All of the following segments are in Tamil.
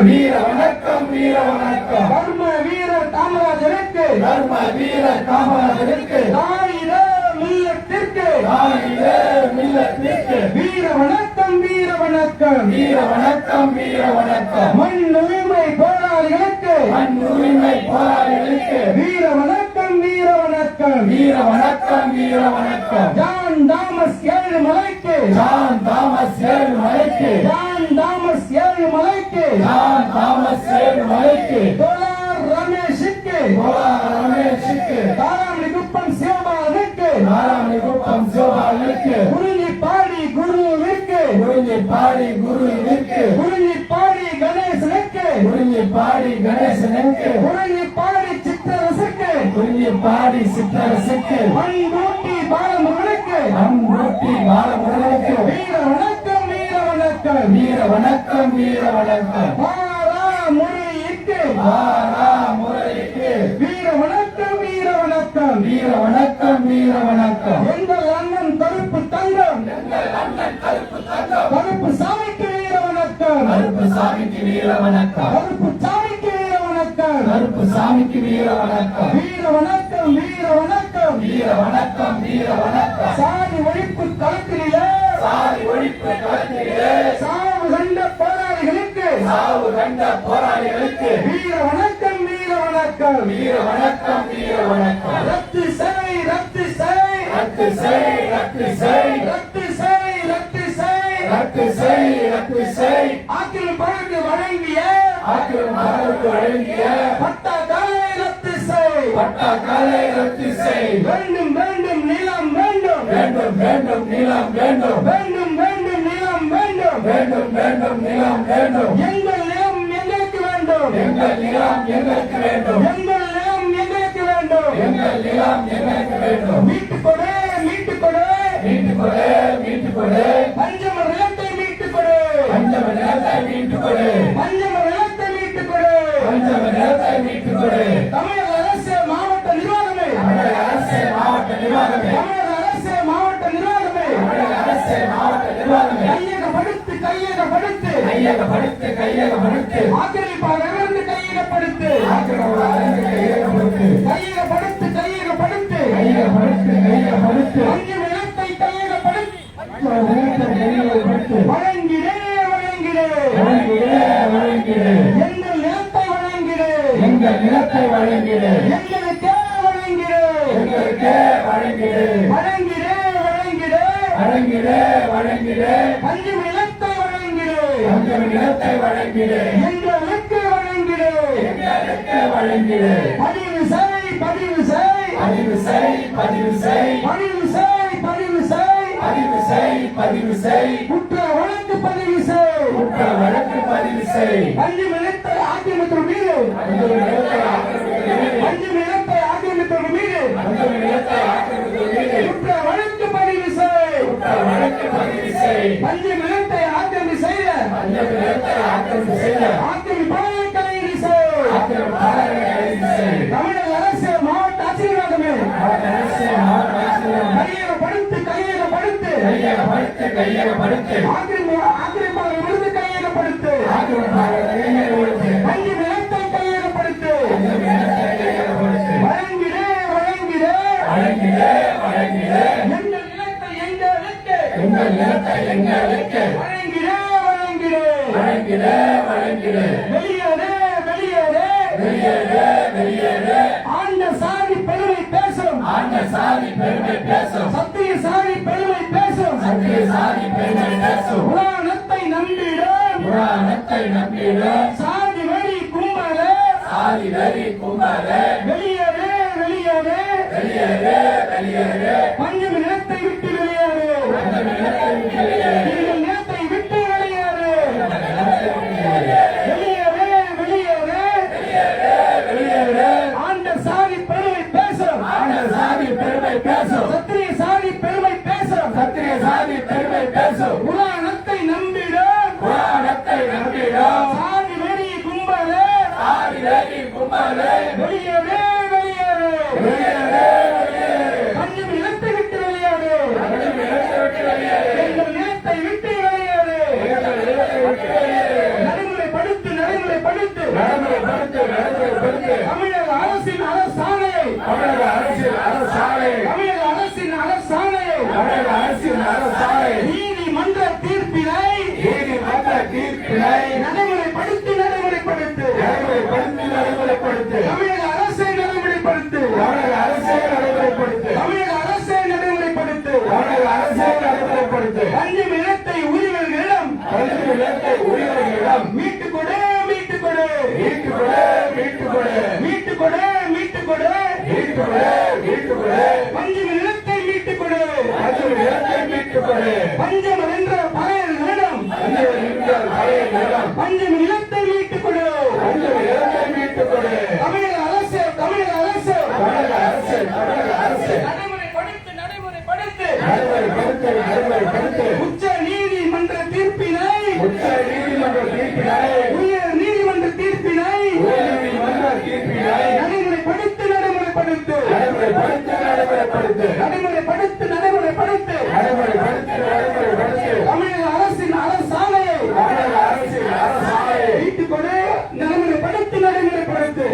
வீர வணக்கம் வீர வணக்கம். தர்ம வீரர் காமராஜருக்கு தர்ம வீரர் காமராஜருக்கு தாயிர மில்லத்திற்கு தாயிர மில்லத்திற்கு வீர வணக்கம் வீர வணக்கம். வீர வணக்கம் வீர வணக்கம். மண் உரிமை போராளிகளுக்கு மண் உரிமை போராளிகளுக்கு வீர வணக்கம் வீர வணக்கம். வீர வணக்கம் வீர வணக்கம். ஜான் தாமஸ் ஏழுமலைக்கு ஜான் தாமஸ் ஏழுமலைக்கு ஜான் தாமஸ் ஏழுமலைக்கு ஜான் தாமஸ் ஏழுமலைக்கு தோழர் ரமேஷுக்கு ரமேஷுக்கு தாராமணிக்குப்பம் சிவபாலனுக்கு நாராயணகுப்பம் சிவபாலனுக்கு குறிஞ்சிப்பாடி குருவிற்கு குறிஞ்சிப்பாடி குருவிற்கு குறிஞ்சிப்பாடி கணேசனுக்கு குறிஞ்சிப்பாடி கணேசனுக்கு குறிஞ்சிப்பாடி சித்திரரசுக்கு குறிஞ்சிப்பாடி சிற்றரசுக்கு மண்கூட்டி பாலமுருகனுக்கு அம்பூட்டி பாலமுருகனுக்கு வீர வணக்கம் வீர வணக்கம். வீர வணக்கம் வீர வணக்கம். பாராமுறைக்கு முறைக்கு வீர வணக்கம் வீர வணக்கம். வீர வணக்கம் வீர வணக்கம். எங்கள் அண்ணன் கருப்பு தங்கம் கருப்பு சாமிக்கு வீர வணக்கம். கருப்பு சாமிக்கு வீர வணக்கம். கருப்பு சாமிக்கு வீர வணக்கம். கருப்பு சாமிக்கு வீர வணக்கம். வீர வணக்கம் வீர வணக்கம். வீர வணக்கம் வீர வணக்கம். சாதி ஒழிப்பு களத்திலே சாதி ஒழிப்பு களத்திலே சாவு கண்ட போராளிகளுக்கு சாவு கண்ட போராளிகளுக்கு வீர வணக்கம் வீர வணக்கம். வீர வணக்கம் வீர வணக்கம். ரத்து செய் ரத்து செய் ரத்து செய் ரத்து செய் ரத்து செய் ரத்து செய் ரத்து செய் ரத்து செய். ஆக்கில் பழகு வழங்கிய ஆக்கிரமிப்பு வழங்கிய பட்டாக்களை ரத்து செய். பட்டாக்களை ரத்து செய். வேண்டும் வேண்டும் நிலம் வேண்டும் வேண்டும் வேண்டும் நிலம் வேண்டும். வேண்டும் வேண்டும் நிலம் வேண்டும். வேண்டும் வேண்டும் நிலம் வேண்டும். எங்கள் நிலம் எங்களுக்கு வேண்டும். எங்கள் நிலம் எங்களுக்கு வேண்டும். எங்கள் நிலம் எங்களுக்கு வேண்டும். எங்கள் நிலம் எங்களுக்கு வேண்டும். மீட்டுக் கொடு மீட்டுக் கொடு மீட்டுக் கொடு மீட்டுக் கொடு. பஞ்சம நிலத்தை மீட்டுக் கொடு. பஞ்சம நிலத்தை மீட்டுக் கொடு. பஞ்சம நிலத்தை மீட்டுக் கொடு. பஞ்சம நிலத்தை மீட்டுக் கொடு. தமிழக அரசு மாவட்ட நிர்வாகமே தமிழக அரசு மாவட்ட நிர்வாகமே தமிழக அரசு மாவட்ட நிர்வாகமே தமிழக அரசு மாவட்ட நிர்வாகமே கையகப்படுத்து கையகப்படுத்து கையகப்படுத்து கையகப்படுத்து. ஆக்கிரமிப்பாளர்களிருந்து கையகப்படுத்து ஆக்கிரமிப்பாளருக்கு கையகப்படுத்து. கையகப்படுத்து கையகப்படுத்து கையகப்படுத்து கையகப்படுத்து. பஞ்சம நிலத்தை கையகப்படுத்து நிலத்தை கையகப்படுத்து. வழங்கிடே வழங்கிடே வழங்கிடு வழங்கிடு. எங்கள் நிலத்தை வழங்கிடே எங்கள் நிலத்தை வழங்கிடு. எங்களுக்கே வழங்கிடே எங்களுக்கே வழங்கிடு. வழங்கிடே வழங்கிடே வழங்கிடு வழங்கிடு. பஞ்சம நிலத்தை வழங்கிடே பஞ்சம நிலத்தை வழங்கிடு. எங்களுக்கு வழங்கிடே எங்களுக்கு வழங்கிடு. பதிவு செய் பதிவு செய் பதிவு செய் பதிவு செய் பதிவு செய் பதிவு செய் பதிவு செய் பதிவு செய். குற்ற வழக்கு பதிவு செய். குற்ற வழக்கு பதிவு செய். பஞ்சு நிலத்தை ஆக்கிரமித்தவர் மீது பஞ்சம நிலத்தை ஆக்கிரமித்தது. பஞ்சு நிலத்தை ஆக்கிரமித்தவர் மீது பஞ்சம நிலத்தை ஆக்கிரமித்தது மீது குற்ற வழக்கு பதிவு செய். குற்ற வழக்கு பதிவு செய். பஞ்சு நிலத்தை ஆக்கிரமி செய்த பஞ்சம நிலத்தை ஆக்கிரமிப்பு செய்த ஆக்கிரமிப்பாளரை கைது செய். ஆக்கிரமிப்பாளரை கைது செய். தமிழக அரசு மாவட்ட ஆசீர்வாதமே மாவட்ட அரசு மாவட்ட ஆட்சியர் கையகப்படுத்து கையகப்படுத்து கையகப்படுத்து கையகப்படுத்து. ஆக்கிரமிப்பாளர் விருது கையகப்படுத்து ஆக்கிரமிப்பாளரை கையகப்படுத்து. பஞ்சு நிலத்தை கையகப்படுத்து பஞ்சம நிலத்தை கையகப்படுத்து. வழங்கிடே வழங்கிடே வழங்கிடு வழங்கிடு. எங்கள் நிலத்தை எங்களுக்கு எங்கள் நிலத்தை எங்களுக்கு வழங்கிடே வழங்கிடே வழங்கிடு வழங்கிடு. வெளியேறு வெளியேறு வெளியேறு வெளியேறு. ஆண்ட சாதி பெருமை பேசும் ஆண்ட சாதி பெருமை பேசும். சத்திய சாதி பெருமை பேசும் சத்திய சாதி பெருமை பேசும். புராணத்தை நம்பிடும் புராணத்தை நம்பிடும் சாதி வழி கும்பல சாதி வெறி கும்பல. வெளியேறு வெளியேறு வெளியேறு வெளியேறு. பஞ்சம நிலத்தை விட்டு வெளியேறு பஞ்சம நிலத்தை விட்டு வெளியேறு. எங்கள் நிலத்தை விட்டு வெளியேறு நிலத்தை விட்டு வெளியேறு. வெளியேறு வெளியேறு வெளியேறு. ஆண்ட சாதி பெருமை பேசும் ஆண்ட சாதி பெருமை பேசும். சத்திரிய சாதி பெருமை பேசும் சத்திரிய சாதி பெருமை பேசும். புராணத்தை நம்பிடும் புராணத்தை நம்பிடும் சாதி வெறி கும்பல சாதி வெறி கும்பல. வெளியேறு வெளியேறு வெளியேறு வெளியேறு. பஞ்சம நிலத்தை விட்டு வெளியேறு பஞ்சம நிலத்தை விட்டு வெளியேறு. எங்கள் நிலத்தை விட்டு நடைமுறைப்படுத்து நடைமுறைப்படுத்து தமிழக அரசின் அரசாணையை தமிழக அரசின் அரசாணை தமிழக அரசின் அரசாணையை தமிழக அரசின் அரசாணை நீதிமன்ற தீர்ப்பினை நீதிமன்ற தீர்ப்பினை நடைமுறைப்படுத்து நடைமுறைப்படுத்து தமிழக அரசை நடைமுறைப்படுத்து தமிழக அரசை நடைமுறைப்படுத்து தமிழக அரசை நடைமுறைப்படுத்து தமிழக அரசை நடைமுறைப்படுத்து பஞ்சம் நிலத்தை உரிமைகளிடம் பஞ்சு நிலத்தை உரிமைகளிடம் மீட்டுக் கொடு மீட்டுக் கொடு மீட்டுக்கொடு மீட்டுக்கொடு மீட்டுக் கொடு மீட்டுக் கொடு மீட்டுக்கொடு மீட்டுக்கொடு பஞ்சம் நிலத்தை மீட்டுக் கொடு பஞ்சு நிலத்தை மீட்டுக்கொடு பஞ்சம் என்ற பழையர்களிடம் பஞ்சு நிலம் பழைய நிலம் பஞ்சம் நிலத்தை மீட்டுக் கொடு பஞ்சு நிலத்தை மீட்டுக்கொடு தமிழக அரசு தமிழக அரசு தமிழக அரசு தமிழக அரசு நடைமுறைப்படுத்து நடைமுறைப்படுத்து உச்ச நீதிமன்ற தீர்ப்பினை உச்ச நீதிமன்ற தீர்ப்பினை உயர் நீதிமன்ற தீர்ப்பினை உயர்நீதிமன்ற தீர்ப்பினை நடைமுறைப்படுத்து நடைமுறைப்படுத்து நடைமுறைப்படுத்து தமிழக அரசின் அரசாணையை தமிழக அரசின் அரசாணை மீட்டுக் கொடு நடைமுறைப்படுத்து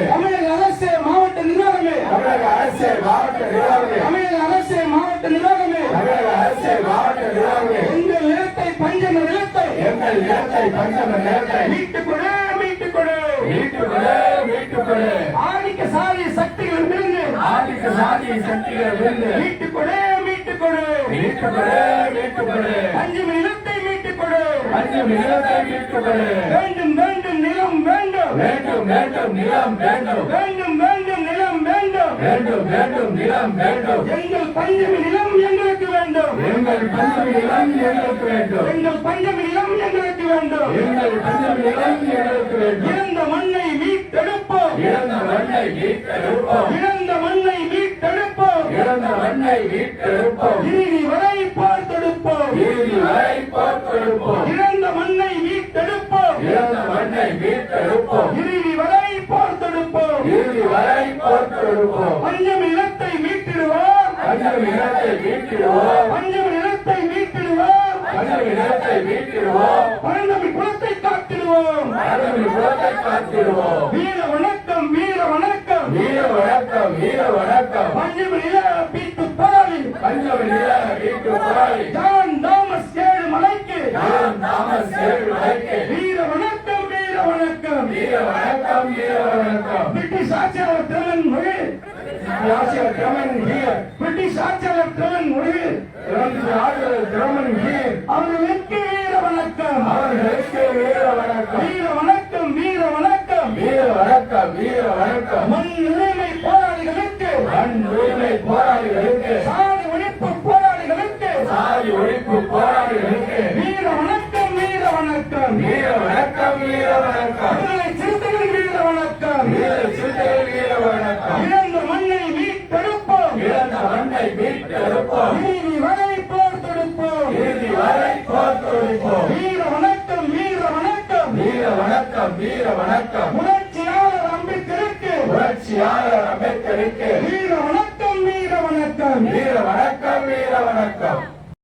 தமிழக அரசு மாவட்ட நிர்வாகமே தமிழக அரசு மாவட்ட நிர்வாகமே தமிழக அரசு மாவட்ட நிர்வாகமே தமிழக அரசு மாவட்ட நிர்வாகமே எங்கள் நிலத்தை பஞ்சம நிலத்தை எங்கள் நிலத்தை பஞ்சம நிலத்தை மீட்டுக் கொடு மீட்டுக் கொடு மீட்டுக்கொடு ஆதிக்க சாதி சக்திகள் விழுந்து ஆதிக்க சாதி சக்திகள் விழுந்து மீட்டுக் கொடு மீட்டுக் கொடு மீட்டுக்கொடு பஞ்சம நிலத்தை மீட்டுக் கொடு பஞ்சம நிலத்தை மீட்டுக்கொடு வேண்டும் வேண்டும் நிலம் வேண்டும் வேண்டும் நிலம் வேண்டும் நிலம் வேண்டும் நிலம் வேண்டும் எங்கள் பஞ்சமி நிலம் எங்களுக்கு வேண்டும் எங்கள் பஞ்சம நிலம் எங்களுக்கு வேண்டும் எங்கள் பஞ்சமி நிலம் எங்களுக்கு வேண்டும் எங்கள் பஞ்சம நிலம் எங்களுக்கு வேண்டும் இழந்த மண்ணை மீட்டெடுப்போம் இழந்த மண்ணை மீட்டெடுப்போம் இழந்த மண்ணை மீட்டெடுப்போம் இழந்த மண்ணை மீட்டெடுப்போம் இறுதி வரை பார்த்தெடுப்போம் இறுதி வரை பார்த்தெடுப்போம் இழந்த மண்ணை மீட்டெடுப்போம் இழந்த மண்ணை மீட்டெடுப்போம் இறுதி வரை பார்த்தெடுப்போம் இறுதி வரை பார்த்தெடுப்போம் பஞ்சமி நிலத்தை மீட்டிடுவோம் பஞ்சம நிலத்தை மீட்டிடுவோம் பஞ்சமி நிலத்தை மீட்டிடுவோம் பஞ்சம நிலத்தை மீட்டிடுவோம் பழந்தமி குலத்தை காத்திடுவோம் பழனி குலத்தை காத்திடுவோம் வீர வணக்கம் வீர வணக்கம் வீர வணக்கம் பஞ்சமி நில பீட்டு போராளி பஞ்சம நில வீட்டு போராளி ஜான் தாமஸ் ஏழு மலைக்கு ஜான் தாமஸ் ஏழு மலைக்கு வீர வணக்கம் வீர வணக்கம் வீர வணக்கம் பிரிட்டிஷ் ஆட்சியாளர் திறன் மொழி German here. பிரிட்டிஷ் ஆட்சியாளர் திறன் மொழி German here. அவர்களுக்கு வீர வணக்கம் அவர்களுக்கு வீர வணக்கம் வீர வணக்கம் வீர வணக்கம் வீர வணக்கம் மண் உரிமை போராளிகளுக்கு மண் உரிமை போராளிகளுக்கு சாதி ஒழிப்பு போராளிகளுக்கு சாதி ஒழிப்பு போராளிகளுக்கு வீர வணக்கம் வீர வணக்கம் வீர வணக்கம் விடுதலை சிறுத்தைகள் வீர வணக்கம் வீர சிறுத்தைகள் வீர வணக்கம் இழந்த மண்ணை மீட்டெடுப்போம் இழந்த மண்ணை மீட்டெடுப்போம் நீதி வரை போர் தொடுப்போம் இறுதி வரை போர்த்தொழிப்போம் வீர வணக்கம் வீர வணக்கம் வீர வணக்கம் புரட்சியாளர் அம்பேத்கருக்கு புரட்சியாளர் அம்பேத்கருக்கு வீர வணக்கம் வீர வணக்கம் வீர வணக்கம்